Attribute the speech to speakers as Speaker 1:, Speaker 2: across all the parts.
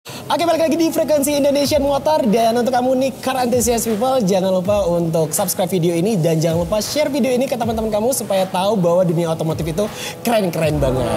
Speaker 1: Oke, balik lagi di Frekuensi Indonesian Motor. Dan untuk kamu nih car enthusiast people, jangan lupa untuk subscribe video ini dan jangan lupa share video ini ke teman-teman kamu supaya tahu bahwa dunia otomotif itu keren-keren banget.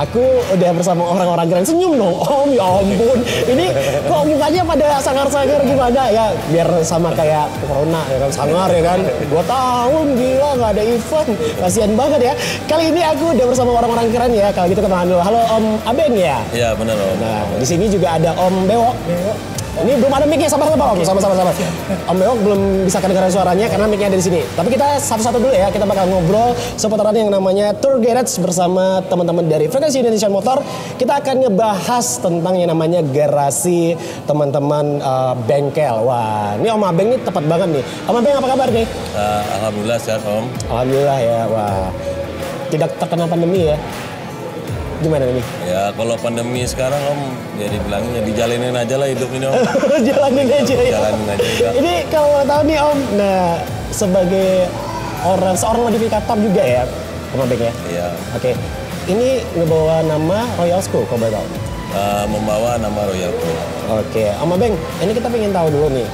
Speaker 1: Aku udah bersama orang-orang keren. Senyum dong, Om, ya ampun. Ini kok mukanya pada sangar-sangar gimana ya? Biar sama kayak corona ya kan, sangar ya kan. 2 tahun gila nggak ada event, kasihan banget ya. Kali ini aku udah bersama orang-orang keren ya. Kalau gitu kenalan dulu. Halo Om Abeng ya.
Speaker 2: Iya benar Om.
Speaker 1: Nah di sini juga ada Om Bewok. Ini belum ada mic-nya, sama-sama Om, sama-sama. Om Bewok belum bisa kedengaran suaranya karena mic-nya ada di sini. Tapi kita satu-satu dulu ya, kita bakal ngobrol seputaran yang namanya Tour Garage bersama teman-teman dari Frekuensi Indonesia Motor. Kita akan ngebahas tentang yang namanya garasi teman-teman bengkel. Wah, ini Om Abeng ini tepat banget nih. Om Abeng apa kabar nih?
Speaker 2: Alhamdulillah sehat Om.
Speaker 1: Alhamdulillah ya, wah. Tidak terkena pandemi ya? Gimana nih?
Speaker 2: Ya kalau pandemi sekarang Om, ya dibilangnya dijalanin aja lah hidup ini Om.
Speaker 1: Jalanin aja ya.
Speaker 2: Jalanin aja. Ya.
Speaker 1: Ini kalau tahu nih Om, nah sebagai seorang modifikator juga ya, Om Abeng ya?
Speaker 2: Iya.
Speaker 1: Oke, ini ngebawa nama Royal School, kau boleh tahu?
Speaker 2: Membawa nama Royal School.
Speaker 1: Oke, Om Abeng, ini kita pengen tahu dulu nih,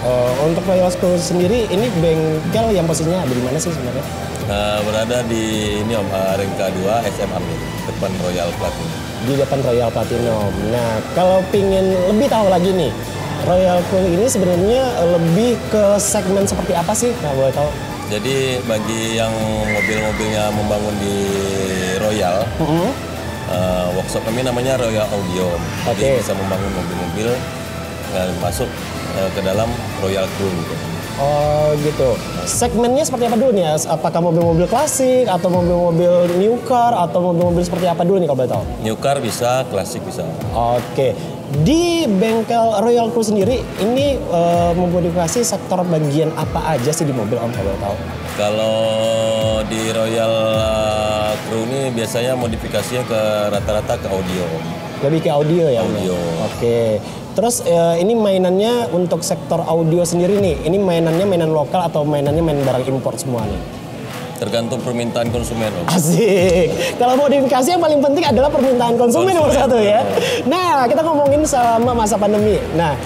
Speaker 1: untuk Royal School sendiri, ini bengkel yang posisinya ada di mana sih sebenarnya?
Speaker 2: Berada di ini Om, Ringka 2 SM Amin, depan Royal Platinum.
Speaker 1: Di depan Royal Platinum. Nah, kalau pingin lebih tahu lagi nih, Royal School ini sebenarnya lebih ke segmen seperti apa sih, kalau boleh tahu?
Speaker 2: Jadi bagi yang mobil-mobilnya membangun di Royal, workshop kami namanya Royal Audio. Jadi bisa membangun mobil-mobil dan masuk ke dalam Royal Crew gitu.
Speaker 1: Oh gitu. Segmennya seperti apa dulu nih? Apakah mobil-mobil klasik atau mobil-mobil new car atau mobil-mobil seperti apa dulu nih kalau boleh tahu?
Speaker 2: New car bisa, klasik bisa.
Speaker 1: Oke. Di bengkel Royal Crew sendiri ini memodifikasi sektor bagian apa aja sih di mobil Om kalau boleh tahu?
Speaker 2: Kalau di Royal Crew ini biasanya modifikasinya ke rata-rata ke audio.
Speaker 1: Lebih ke audio ya?
Speaker 2: Audio.
Speaker 1: Oke. Terus ini mainannya untuk sektor audio sendiri nih, ini mainannya mainan lokal atau mainannya main barang impor semua nih?
Speaker 2: Tergantung permintaan konsumen Om.
Speaker 1: Asik. Kalau modifikasi yang paling penting adalah permintaan konsumen nomor 1 ya. Nah kita ngomongin selama masa pandemi. Nah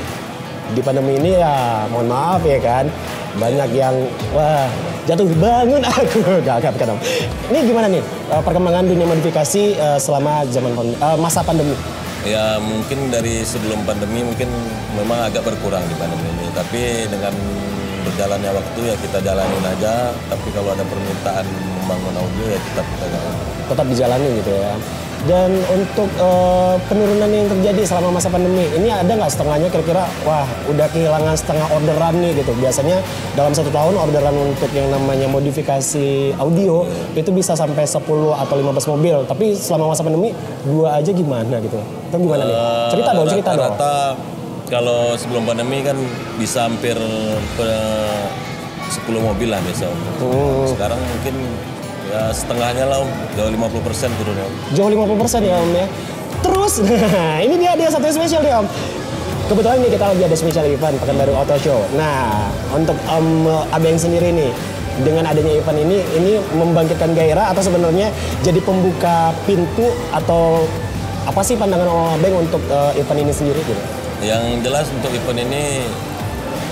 Speaker 1: di pandemi ini ya mohon maaf ya kan, banyak yang wah jatuh bangun aku gak kan Om. Ini gimana nih perkembangan dunia modifikasi selama masa pandemi?
Speaker 2: Ya mungkin dari sebelum pandemi mungkin memang agak berkurang di pandemi ini. Tapi dengan berjalannya waktu ya kita jalanin aja. Tapi kalau ada permintaan membangun audio ya tetap kita jalanin.
Speaker 1: Tetap dijalani gitu ya. Dan untuk penurunan yang terjadi selama masa pandemi, ini ada nggak setengahnya kira-kira, wah udah kehilangan setengah orderan nih gitu. Biasanya dalam 1 tahun orderan untuk yang namanya modifikasi audio itu bisa sampai 10 atau 15 mobil. Tapi selama masa pandemi 2 aja gimana gitu. Itu gimana nih? Cerita dong.
Speaker 2: Rata-rata kalau sebelum pandemi kan bisa hampir 10 mobil lah biasa. Sekarang mungkin ya setengahnya lah Om, jauh 50% turunnya Om.
Speaker 1: Jauh 50% ya Om ya. Terus, nah ini dia satu spesial nih Om. Kebetulan nih kita lagi ada spesial event Pekanbaru Auto Show. Nah untuk Om Abeng sendiri nih, dengan adanya event ini membangkitkan gairah atau sebenarnya jadi pembuka pintu atau apa sih pandangan Om Abeng untuk event ini sendiri gitu?
Speaker 2: Yang jelas untuk event ini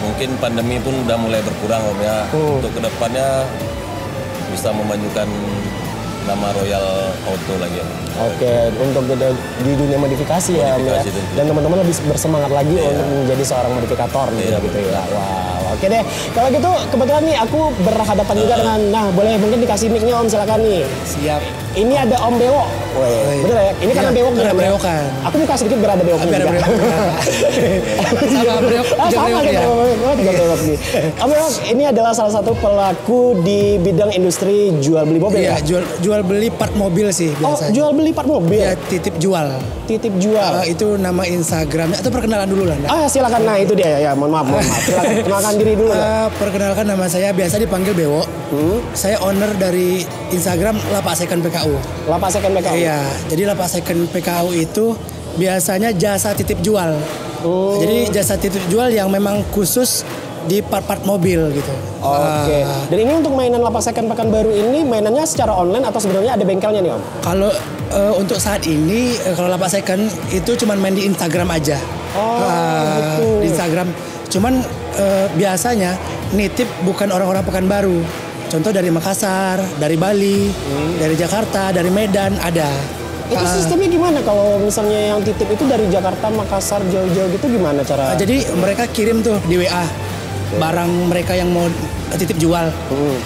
Speaker 2: mungkin pandemi pun udah mulai berkurang Om ya. Untuk kedepannya bisa memajukan nama Royal Auto lagi.
Speaker 1: Oke, untuk di dunia modifikasi ya Om ya. Dan teman-teman lebih bersemangat lagi untuk menjadi seorang modifikator gitu ya. Wow, oke deh. Kalau gitu kebetulan nih aku berhadapan juga dengan, nah boleh mungkin dikasih mic-nya Om, silakan nih.
Speaker 3: Siap.
Speaker 1: Ini ada Om Bewok. Bener ya? Ini kan Bewok kan?
Speaker 3: Bewokan.
Speaker 1: Aku buka sedikit biar ada Bewoknya juga.
Speaker 3: Sama Bewok.
Speaker 1: Sama kita Bewok nih. Om Bewok ini adalah salah satu pelaku di bidang industri jual beli mobil ya?
Speaker 3: Iya, jual beli part mobil sih biasanya.
Speaker 1: Oh, jual beli part mobil?
Speaker 3: Ya, titip jual.
Speaker 1: Titip jual.
Speaker 3: Itu nama Instagramnya atau perkenalan dulu lah.
Speaker 1: Silakan. Nah itu dia ya. Mohon maaf. Silakan kenalkan diri dulu.
Speaker 3: Perkenalkan nama saya biasa dipanggil Bewok. Saya owner dari Instagram Lapak Second PKU.
Speaker 1: Lapak Second PKU.
Speaker 3: Iya, jadi Lapak Second PKU itu biasanya jasa titip jual. Jadi jasa titip jual yang memang khusus di part-part mobil gitu.
Speaker 1: Oke. Dan ini untuk mainan lapak second Pekanbaru ini mainannya secara online atau sebenarnya ada bengkelnya nih Om?
Speaker 3: Kalau untuk saat ini kalau lapak second itu cuman main di Instagram aja.
Speaker 1: Gitu.
Speaker 3: Di Instagram. Cuman biasanya nitip bukan orang-orang Pekanbaru. Contoh dari Makassar, dari Bali, dari Jakarta, dari Medan ada.
Speaker 1: Itu sistemnya gimana kalau misalnya yang titip itu dari Jakarta, Makassar, jauh-jauh gitu gimana cara?
Speaker 3: Jadi mereka kirim tuh di WA barang mereka yang mau titip jual.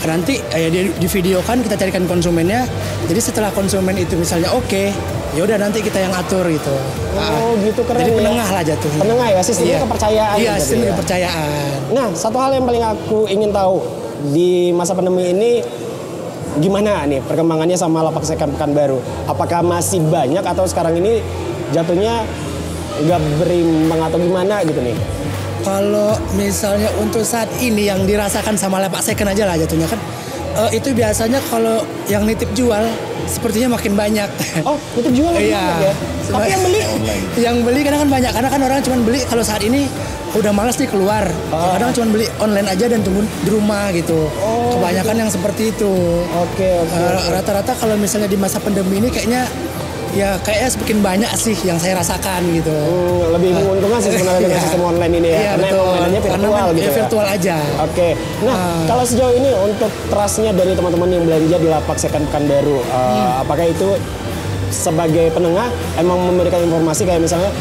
Speaker 3: Nanti di video kan kita carikan konsumennya. Jadi setelah konsumen itu misalnya oke, ya udah nanti kita yang atur gitu.
Speaker 1: Oh gitu, keren.
Speaker 3: Jadi
Speaker 1: ya.
Speaker 3: penengah lah jatuhnya.
Speaker 1: Penengah ya, sistemnya kepercayaan.
Speaker 3: Iya,
Speaker 1: gitu
Speaker 3: sistem
Speaker 1: ya.
Speaker 3: kepercayaan.
Speaker 1: Nah, satu hal yang paling aku ingin tahu di masa pandemi ini gimana nih perkembangannya sama lapak second Pekanbaru? Apakah masih banyak atau sekarang ini jatuhnya nggak berimbang atau gimana gitu nih?
Speaker 3: Kalau misalnya untuk saat ini yang dirasakan sama lapak second aja lah jatuhnya kan, itu biasanya kalau yang nitip jual sepertinya makin banyak.
Speaker 1: Oh, nitip jual lebih
Speaker 3: Iya.
Speaker 1: banyak ya? Tapi yang beli?
Speaker 3: Yang beli kadang kan banyak, karena kan orang cuma beli kalau saat ini udah malas nih keluar. Kadang cuma beli online aja dan tunggu di rumah gitu. Kebanyakan yang seperti itu.
Speaker 1: Oke.
Speaker 3: Rata-rata kalau misalnya di masa pandemi ini kayaknya semakin banyak sih yang saya rasakan gitu.
Speaker 1: Lebih menguntungkan sih sebenarnya dengan sistem online ini ya.
Speaker 3: Iya,
Speaker 1: Karena
Speaker 3: betul.
Speaker 1: emang mainannya virtual gitu ya.
Speaker 3: Virtual aja.
Speaker 1: Oke. Nah, kalau sejauh ini untuk trustnya dari teman-teman yang belanja di lapak second Pekanbaru, apakah itu sebagai penengah emang memberikan informasi kayak misalnya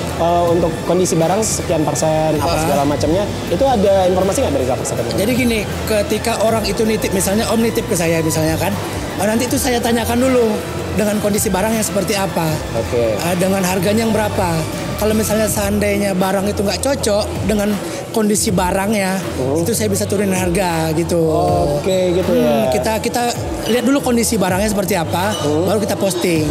Speaker 1: untuk kondisi barang sekian persen apa segala macamnya, itu ada informasi nggak dari lapak second?
Speaker 3: Jadi gini, ketika orang itu nitip, misalnya Om nitip ke saya misalnya kan, nanti itu saya tanyakan dulu dengan kondisi barang yang seperti apa, dengan harganya yang berapa. Kalau misalnya seandainya barang itu nggak cocok dengan kondisi barangnya, itu saya bisa turunin harga gitu.
Speaker 1: Oke, gitu ya.
Speaker 3: Kita lihat dulu kondisi barangnya seperti apa, baru kita posting.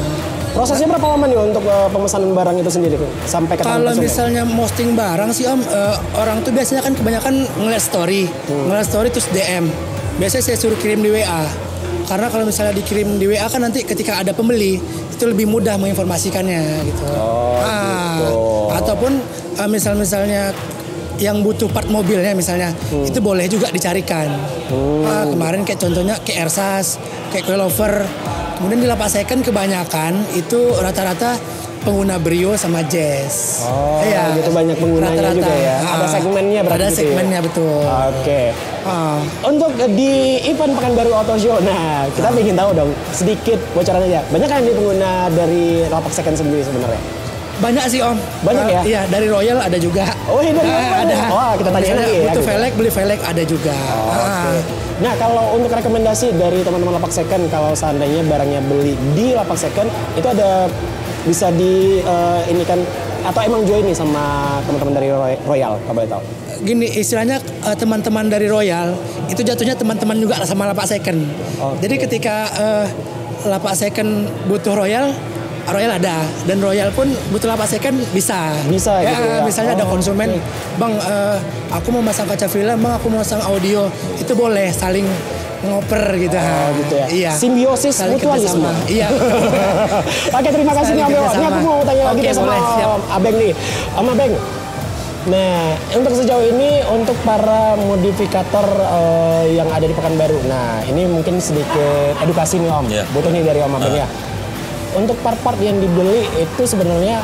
Speaker 1: Prosesnya berapa lama nih untuk pemesanan barang itu sendiri sampai ke tangan
Speaker 3: Kalau
Speaker 1: konsumen?
Speaker 3: misalnya posting barang sih Om, orang tuh biasanya kan kebanyakan ngeliat story terus DM. Biasanya saya suruh kirim di WA. Karena kalau misalnya dikirim di WA kan nanti ketika ada pembeli itu lebih mudah menginformasikannya gitu.
Speaker 1: Gitu.
Speaker 3: Ataupun misalnya yang butuh part mobilnya misalnya itu boleh juga dicarikan. Kemarin kayak contohnya kayak Ersas, kayak coilover. Kemudian di lapak second kebanyakan itu rata-rata pengguna Brio sama Jazz.
Speaker 1: Iya, gitu banyak penggunanya juga ya. Ada segmennya berarti.
Speaker 3: Ada
Speaker 1: gitu
Speaker 3: segmennya
Speaker 1: ya?
Speaker 3: betul.
Speaker 1: Oke. Untuk di event Pekanbaru Auto Show, nah kita ingin tahu dong sedikit bocoran aja. Banyak kan yang pengguna dari lapak second sendiri sebenarnya?
Speaker 3: Banyak sih Om.
Speaker 1: Banyak ya?
Speaker 3: Iya, dari Royal ada juga.
Speaker 1: Oh iya, dari Royal
Speaker 3: ada.
Speaker 1: Wah, kita tanya
Speaker 3: Misalnya
Speaker 1: lagi ya,
Speaker 3: butuh
Speaker 1: gitu.
Speaker 3: velg, beli velg ada juga.
Speaker 1: Oke. Nah, kalau untuk rekomendasi dari teman-teman lapak second, kalau seandainya barangnya beli di lapak second, itu ada bisa di ini kan atau emang join nih sama teman-teman dari Royal, kalau boleh tahu?
Speaker 3: Gini, istilahnya teman-teman dari Royal itu jatuhnya teman-teman juga sama lapak second. Jadi ketika lapak second butuh Royal ada, dan Royal pun butuh lapak second bisa
Speaker 1: gitu ya.
Speaker 3: Misalnya ada konsumen, Bang, aku mau masang kaca film, Bang, aku mau masang audio, itu boleh saling ngoper gitu.
Speaker 1: Gitu ya.
Speaker 3: Iya.
Speaker 1: Simbiosis
Speaker 3: Saling
Speaker 1: mutualisme.
Speaker 3: kerjasama. Iya.
Speaker 1: Oke, terima kasih nih Om Bewo. Ini aku mau tanya lagi
Speaker 3: Oke,
Speaker 1: deh sama
Speaker 3: boleh, siap.
Speaker 1: Om Abeng nih. Om Abeng. Nah, untuk sejauh ini untuk para modifikator yang ada di Pekanbaru. Nah, ini mungkin sedikit edukasi nih Om.
Speaker 2: Iya.
Speaker 1: Butuh nih dari Om Abeng ya. Untuk part-part yang dibeli itu sebenarnya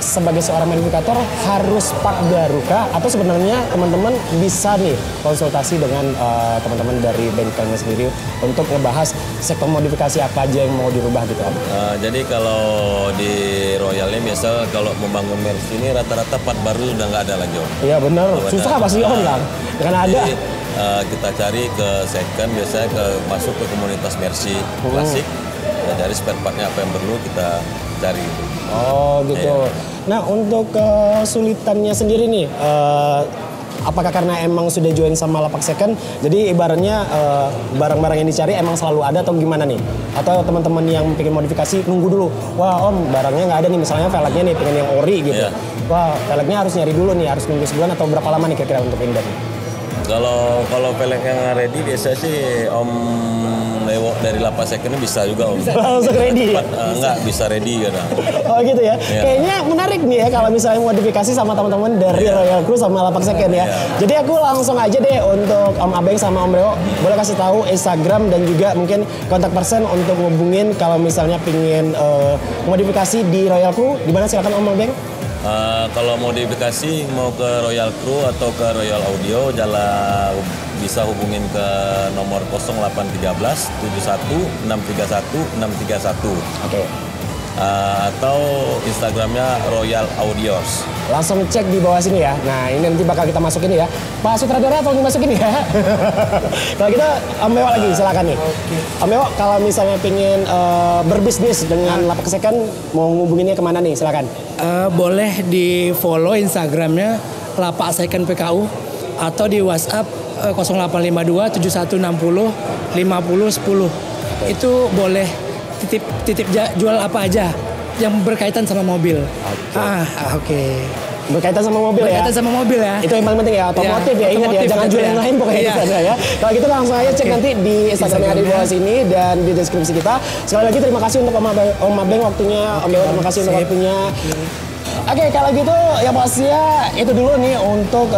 Speaker 1: sebagai seorang modifikator harus part baru kah? Atau sebenarnya teman-teman bisa nih konsultasi dengan teman-teman dari bengkelnya sendiri untuk ngebahas sektor modifikasi apa aja yang mau dirubah gitu Om?
Speaker 2: Jadi kalau di Royalnya biasa kalau membangun Mercy ini rata-rata part baru udah nggak ada lagi Om.
Speaker 1: Iya benar, susah pasti Om kan? Karena ada.
Speaker 2: Jadi kita cari ke second, biasanya masuk ke komunitas Mercy klasik. Kita cari spare partnya apa yang perlu kita cari.
Speaker 1: Oh gitu.
Speaker 2: Iya.
Speaker 1: Nah untuk kesulitannya sendiri nih, apakah karena emang sudah join sama lapak second, jadi ibaratnya barang-barang yang dicari emang selalu ada atau gimana nih? Atau teman-teman yang bikin modifikasi nunggu dulu, wah Om barangnya nggak ada nih, misalnya velgnya nih pengen yang ori gitu.
Speaker 2: Iya.
Speaker 1: Wah velgnya harus nyari dulu nih, harus nunggu sebulan atau berapa lama nih kira-kira untuk inden?
Speaker 2: Kalau pelek yang ready biasa sih Om lewat dari lapas second bisa juga Om.
Speaker 1: Langsung ready.
Speaker 2: Enggak bisa ready kadang.
Speaker 1: Oh gitu ya.
Speaker 2: Iya.
Speaker 1: Kayaknya menarik nih ya kalau misalnya modifikasi sama teman-teman dari Royal Crew sama Lapak Second ya. Jadi aku langsung aja deh untuk Om Abeng sama Om Reo boleh kasih tahu Instagram dan juga mungkin kontak person untuk ngubungin kalau misalnya pingin modifikasi di Royal Crew. Di mana silakan Om Abeng.
Speaker 2: Kalau modifikasi mau ke Royal Crew atau ke Royal Audio bisa hubungin ke nomor 0813 71 631 631.
Speaker 1: Oke.
Speaker 2: Atau Instagramnya Royal Audios.
Speaker 1: Langsung cek di bawah sini ya. Nah ini nanti bakal kita masukin ya. Pak Sutradara tolong dimasukin ya. Kalau kita Om Bewok lagi silakan nih. Om Bewok kalau misalnya pingin berbisnis dengan Lapak Second mau ngubunginnya kemana nih silakan.
Speaker 3: Boleh di follow Instagramnya Lapak Second PKU atau di WhatsApp 0852 7160 5010. Itu boleh titip jual apa aja yang berkaitan sama mobil. Oke.
Speaker 1: Berkaitan sama mobil
Speaker 3: berkaitan
Speaker 1: ya.
Speaker 3: sama mobil ya.
Speaker 1: Itu yang paling penting ya, otomotif ya. Ingat ya, jangan jual yang lain pokoknya di sana ya. Kalau gitu langsung aja cek nanti di Instagram yang ada di bawah sini dan di deskripsi kita. Sekali lagi terima kasih untuk Om Abeng waktunya, Om Bewok terima kasih untuk waktunya. Oke, kalau gitu ya pastinya itu dulu nih untuk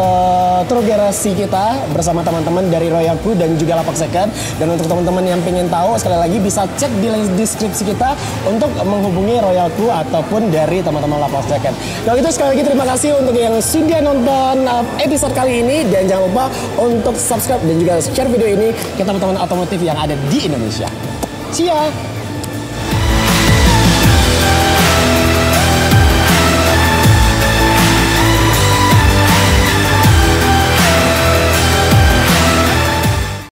Speaker 1: tour garasi kita bersama teman-teman dari Royal Crew dan juga Lapak Second. Dan untuk teman-teman yang pengen tahu sekali lagi bisa cek di deskripsi kita untuk menghubungi Royal Crew ataupun dari teman-teman Lapak Second. Kalau gitu sekali lagi terima kasih untuk yang sudah nonton episode kali ini dan jangan lupa untuk subscribe dan juga share video ini ke teman-teman otomotif yang ada di Indonesia. See ya!